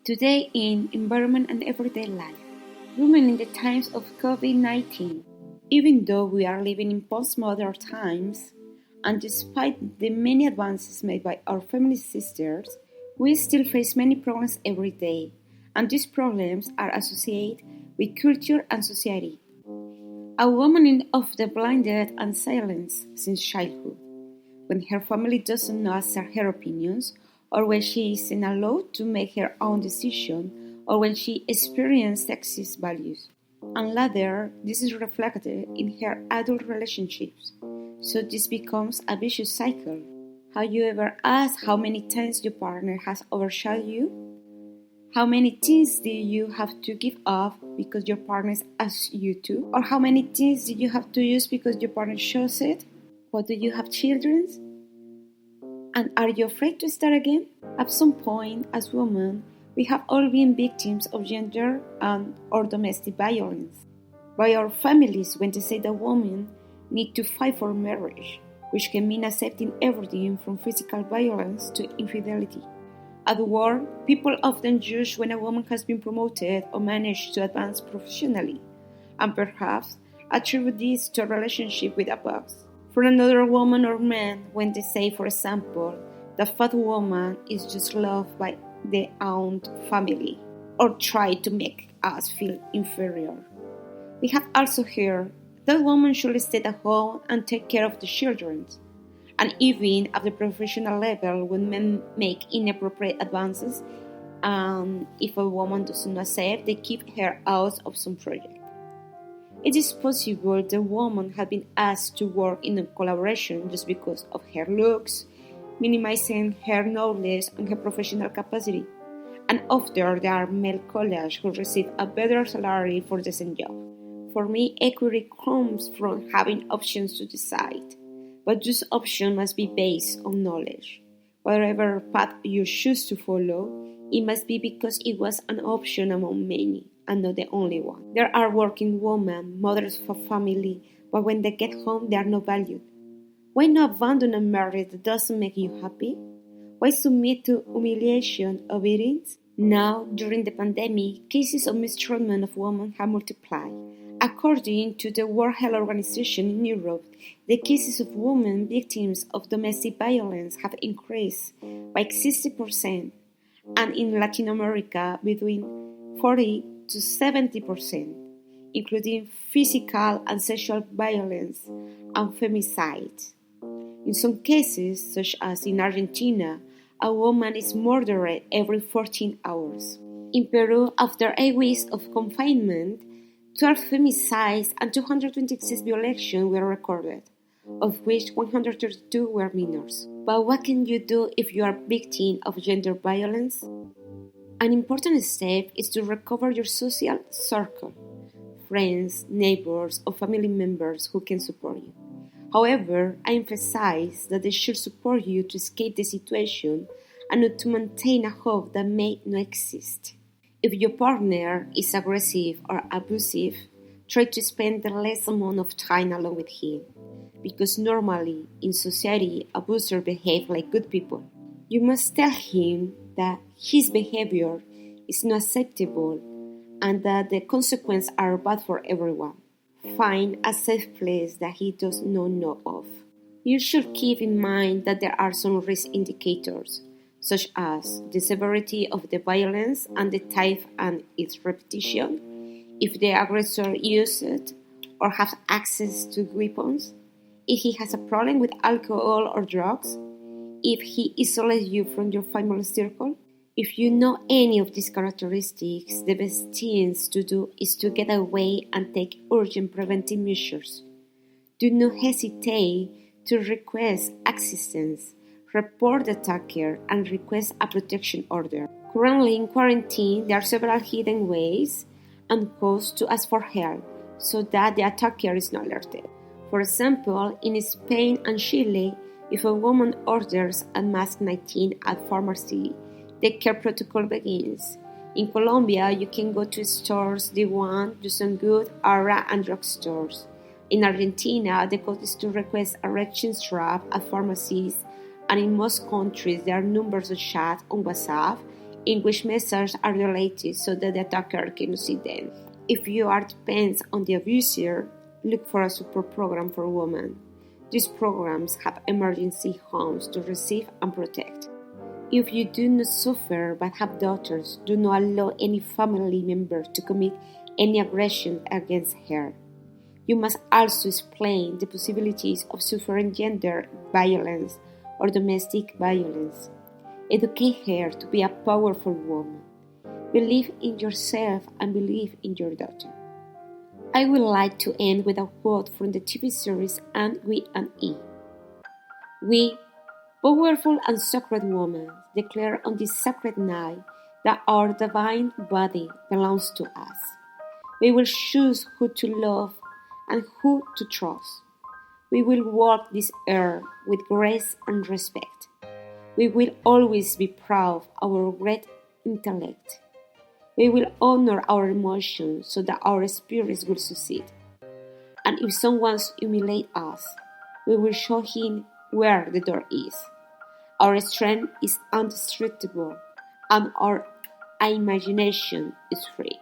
Today in Environment and Everyday Life, women in the times of COVID-19. Even though we are living in postmodern times, and despite the many advances made by our feminist sisters, we still face many problems every day, and these problems are associated with culture and society. A woman is often blinded and silenced since childhood, when her family doesn't know accept her opinions, or when she isn't allowed to make her own decision, or when she experiences sexist values. And later, this is reflected in her adult relationships. So this becomes a vicious cycle. Have you ever asked how many times your partner has overshadowed you? How many things do you have to give up because your partner asks you to? Or how many things do you have to use because your partner shows it? Or do you have children? And are you afraid to start again? At some point, as women, we have all been victims of gender and or domestic violence by our families when they say that women need to fight for marriage, which can mean accepting everything from physical violence to infidelity. At work, people often judge when a woman has been promoted or managed to advance professionally, and perhaps attribute this to a relationship with a boss. For another woman or man, when they say, for example, the fat woman is just loved by their own family, or try to make us feel inferior. We have also heard that women should stay at home and take care of the children. And even at the professional level, when men make inappropriate advances, and if a woman doesn't accept, they keep her out of some project. It is possible the woman had been asked to work in a collaboration just because of her looks, minimizing her knowledge and her professional capacity. And often there are male colleagues who receive a better salary for the same job. For me, equity comes from having options to decide, but this option must be based on knowledge. Whatever path you choose to follow, it must be because it was an option among many, and not the only one. There are working women, mothers of family, but when they get home, they are not valued. Why not abandon a marriage that doesn't make you happy? Why submit to humiliation or beatings? Now, during the pandemic, cases of mistreatment of women have multiplied. According to the World Health Organization in Europe, the cases of women victims of domestic violence have increased by 60%, and in Latin America between 40 to 70%, including physical and sexual violence and femicide. In some cases, such as in Argentina, a woman is murdered every 14 hours. In Peru, after 8 weeks of confinement, 12 femicides and 226 violations were recorded, of which 132 were minors. But what can you do if you are a victim of gender violence? An important step is to recover your social circle, friends, neighbors, or family members who can support you. However, I emphasize that they should support you to escape the situation and not to maintain a hope that may not exist. If your partner is aggressive or abusive, try to spend the less amount of time alone with him, because normally in society abusers behave like good people. You must tell him that his behavior is not acceptable and that the consequences are bad for everyone. Find a safe place that he does not know of. You should keep in mind that there are some risk indicators, such as the severity of the violence and the type and its repetition, if the aggressor uses or has access to weapons, if he has a problem with alcohol or drugs, if he isolates you from your family circle. If you know any of these characteristics, the best thing to do is to get away and take urgent preventive measures. Do not hesitate to request assistance, report the attacker, and request a protection order. Currently in quarantine, there are several hidden ways and codes to ask for help so that the attacker is not alerted. For example, in Spain and Chile, if a woman orders a mask 19 at pharmacy, the care protocol begins. In Colombia, you can go to stores, D1, Juson Good, Ara, and drugstores. In Argentina, the code is to request a erection strap at pharmacies, and in most countries, there are numbers of chat on WhatsApp in which messages are deleted so that the attacker cannot see them. If you are dependent on the abuser, look for a support program for women. These programs have emergency homes to receive and protect. If you do not suffer but have daughters, do not allow any family member to commit any aggression against her. You must also explain the possibilities of suffering gender violence or domestic violence. Educate her to be a powerful woman. Believe in yourself and believe in your daughter. I would like to end with a quote from the TV series And We and E. We, powerful and sacred women, declare on this sacred night that our divine body belongs to us. We will choose who to love and who to trust. We will walk this earth with grace and respect. We will always be proud of our great intellect. We will honor our emotions so that our spirits will succeed. And if someone humiliates us, we will show him where the door is. Our strength is indestructible and our imagination is free.